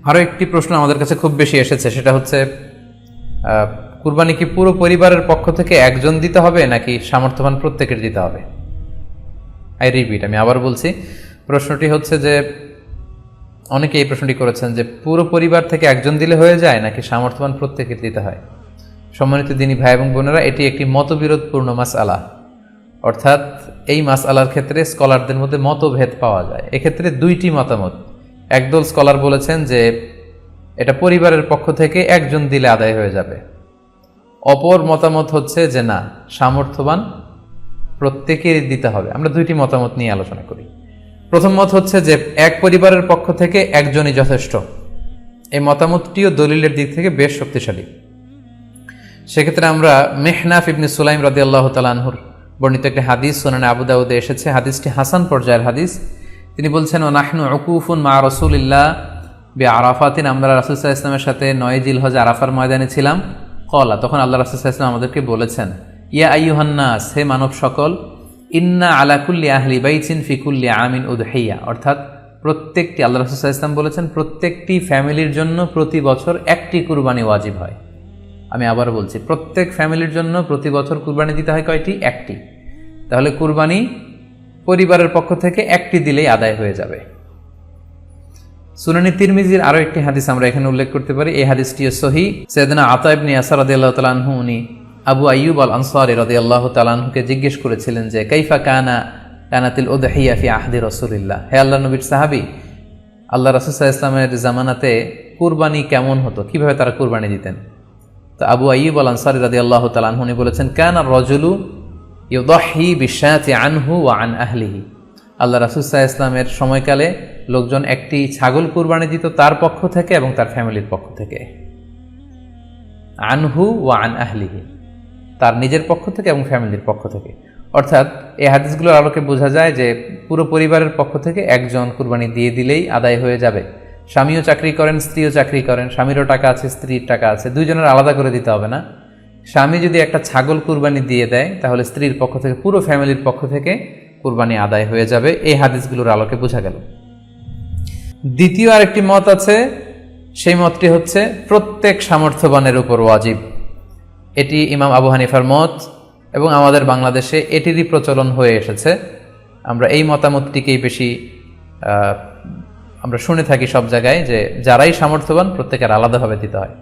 আরও একটি প্রশ্ন আমাদের কাছে খুব বেশি এসেছে, সেটা হচ্ছে কুরবানি কি পুরো পরিবারের পক্ষ থেকে একজন দিতে হবে নাকি সামর্থ্যবান প্রত্যেকের দিতে হবে? আই রিপিট, আমি আবার বলছি, প্রশ্নটি হচ্ছে যে অনেকে এই প্রশ্নটি করেছেন যে পুরো পরিবার থেকে একজন দিলে হয়ে যায় নাকি সামর্থ্যবান প্রত্যেকের দিতে হয়। সম্মানিত দিনী ভাই এবং বোনেরা, এটি একটি মতবিরোধপূর্ণ মাসআলা, অর্থাৎ এই মাসআলার ক্ষেত্রে স্কলারদের মধ্যে মতভেদ পাওয়া যায়। এক্ষেত্রে দুইটি মতামত। একদল স্কলার বলেছেন যে এটা পরিবারের পক্ষ থেকে একজন দিলে আদায় হয়ে যাবে। অপর মতামত হচ্ছে যে না, সামর্থ্যবান প্রত্যেকেরই দিতে হবে। আমরা দুইটি মতামত নিয়ে আলোচনা করি। প্রথম মত হচ্ছে যে এক পরিবারের পক্ষ থেকে একজনই যথেষ্ট। এই মতামতটিও দলিলের দিক থেকে বেশ শক্তিশালী। সেক্ষেত্রে আমরা মেহনাফ ইবনে সুলাইম রাদিয়াল্লাহু তাআলা আনহুর বর্ণিত একটি হাদিস সুনানে আবু দাউদে এসেছে। হাদিসটি হাসান পর্যায়ের হাদিস। তিনি বলছেন, ও নাহনু উকুফুন মা রাসূলিল্লাহ বিআরাফাতিন, আমরা রাসূল সাল্লাল্লাহু আলাইহি ওয়াসাল্লামের সাথে 9 জিলহজ আরাফার ময়দানে ছিলাম। ক্বালা, তখন আল্লাহ রাসূল সাল্লাল্লাহু আলাইহি ওয়াসাল্লাম আমাদেরকে বলেছেন, ইয়া আইয়ুহান নাস, হে মানব সকল, ইন্না আলা কুল্লি আহলি বাইতিন ফি কুল্লি আমিন উদহিয়া, অর্থাৎ প্রত্যেকটি, আল্লাহ রাসূল সাল্লাল্লাহু আলাইহি ওয়াসাল্লাম বলেছেন, প্রত্যেকটি ফ্যামিলির জন্য প্রতি বছর একটি কুরবানি ওয়াজিব হয়। আমি আবার বলছি, প্রত্যেক ফ্যামিলির জন্য প্রতি বছর কুরবানি দিতে হয় কয়টি? একটি। তাহলে কুরবানি পরিবারের পক্ষ থেকে একটি দিলেই আদায় হয়ে যাবে। সুনানি তিরমিজির আরো একটি হাদিস আমরা এখানে উল্লেখ করতে পারি। এই হাদিসটিও সহিহ। সাইয়েদনা আতা ইবনে ইয়াসার রাদিয়াল্লাহু তাআলা আনহু, উনি আবু আইয়ুব আল আনসারী রাদিয়াল্লাহু তাআলা আনহুকে জিজ্ঞেস করেছিলেন যে কাইফা কানাতিল উদহিয়া ফি আহদি রাসূলিল্লাহ, হে আল্লাহর নবীর সাহাবী, আল্লাহ রাসূল সাল্লাল্লাহু আলাইহি ওয়াসাল্লামের জামানাতে কুরবানি কেমন হতো, কিভাবে তারা কুরবানি দিতেন? তো আবু আইয়ুব আল আনসারী রাদিয়াল্লাহু তাআলা আনহু বলেছেন, কানা রাজুলু ইউদাহি বিশাতি আনহু ওয়া আন আহলিহি, আল্লাহ রাসূল সাল্লাল্লাহু আলাইহি ওয়াসাল্লামের সময়কালে লোকজন একটি ছাগল কুরবানি দিত তার পক্ষ থেকে এবং তার ফ্যামিলির পক্ষ থেকে। আনহু ওয়া আন আহলিহি, তার নিজের পক্ষ থেকে এবং ফ্যামিলির পক্ষ থেকে। অর্থাৎ এই হাদিসগুলোর আলোকে বোঝা যায় যে পুরো পরিবারের পক্ষ থেকে একজন কুরবানি দিয়ে দিলেই আদায় হয়ে যাবে। স্বামীও চাকরি করেন, স্ত্রীও চাকরি করেন, স্বামীরও টাকা আছে, স্ত্রীর টাকা আছে, দুইজনের আলাদা করে দিতে হবে না। স্বামী যদি একটা ছাগল কুরবানি দিয়ে দেয় তাহলে স্ত্রীর পক্ষ থেকে, পুরো ফ্যামিলির পক্ষ থেকে কুরবানি আদায় হয়ে যাবে। এই হাদিসগুলোর আলোকে বোঝা গেল। দ্বিতীয় আরেকটি মত আছে, সেই মতটি হচ্ছে প্রত্যেক সামর্থ্যবানের উপর ওয়াজিব। এটি ইমাম আবু হানিফার মত এবং আমাদের বাংলাদেশে এটিরই প্রচলন হয়ে এসেছে। আমরা এই মতামতটিকেই বেশি আমরা শুনে থাকি সব জায়গায়, যে যারাই সামর্থ্যবান প্রত্যেকের আলাদাভাবে দিতে হয়।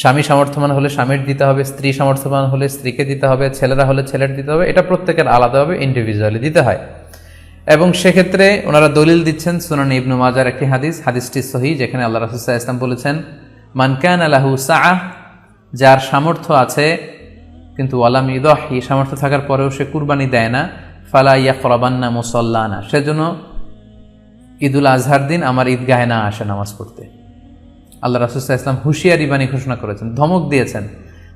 স্বামী সামর্থ্যবান হলে স্বামীর দিতে হবে, স্ত্রী সামর্থ্যবান হলে স্ত্রীকে দিতে হবে, ছেলেরা হলে ছেলের দিতে হবে। এটা প্রত্যেকের আলাদাভাবে ইন্ডিভিজুয়ালি দিতে হয়। এবং সেক্ষেত্রে ওনারা দলিল দিচ্ছেন সুনান ইবনে মাজার একটি হাদিস, হাদিসটি সহিহ, যেখানে আল্লাহ রাসূল সাল্লাল্লাহু আলাইহি ওয়াসাল্লাম বলেছেন, মান কানা লাহু সাআহ, যার সামর্থ্য আছে কিন্তু ওয়ালাম ইউদাহি, সামর্থ্য থাকার পরেও সে কুরবানি দেয় না, ফালা ইয়াকরাবান্না মুসাল্লানা, সেজন্য ঈদুল আজহার দিন আমার ঈদগাহে না আসে নামাজ পড়তে। আল্লাহ রাসূল সাল্লাল্লাহু আলাইহি ওয়াসাল্লাম হুঁশিয়ারি বাণী ঘোষণা করেছেন, ধমক দিয়েছেন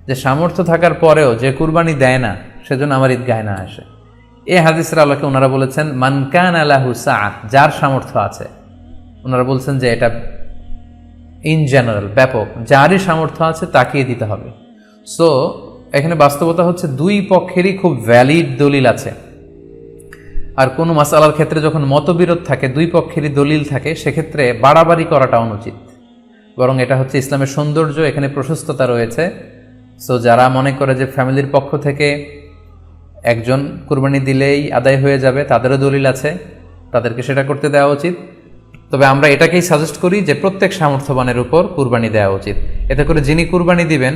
যে সামর্থ্য থাকার পরেও যে কুরবানি দেয় না সেজন্য আমার ঈদগাহে না আসে। এই হাদিসের আলোকে ওনারা বলেছেন মান কানা লাহু সাআহ, যার সামর্থ্য আছে। ওনারা বলছেন যে এটা ইন জেনারেল, ব্যাপক, যারই সামর্থ্য আছে তাকেই দিতে হবে। সো এখানে বাস্তবতা হচ্ছে দুই পক্ষেরই খুব ভ্যালিড দলিল আছে। আর কোনো মাসআলার ক্ষেত্রে যখন মতবিরোধ থাকে, দুই পক্ষেরই দলিল থাকে, সেক্ষেত্রে বাড়াবাড়ি করাটা অনুচিত। বরং এটা হচ্ছে ইসলামের সৌন্দর্য, এখানে প্রশস্ততা রয়েছে। সো যারা মনে করে যে ফ্যামিলির পক্ষ থেকে একজন কুরবানি দিলেই আদায় হয়ে যাবে, তাদেরও দলিল আছে, তাদেরকে সেটা করতে দেওয়া উচিত। তবে আমরা এটাকেই সাজেস্ট করি যে প্রত্যেক সামর্থ্যবানের উপর কুরবানি দেওয়া উচিত। এতে করে যিনি কুরবানি দিবেন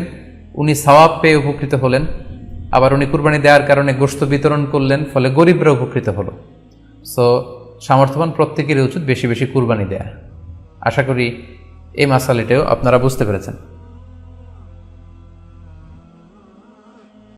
উনি সওয়াব পেয়ে উপকৃত হলেন, আবার উনি কুরবানি দেওয়ার কারণে গোশত বিতরণ করলেন, ফলে গরিবরা উপকৃত হলো। সো সামর্থ্যবান প্রত্যেকেরই উচিত বেশি বেশি কুরবানি দেয়া। আশা করি এই মাসালাটাও আপনারা বুঝতে পেরেছেন।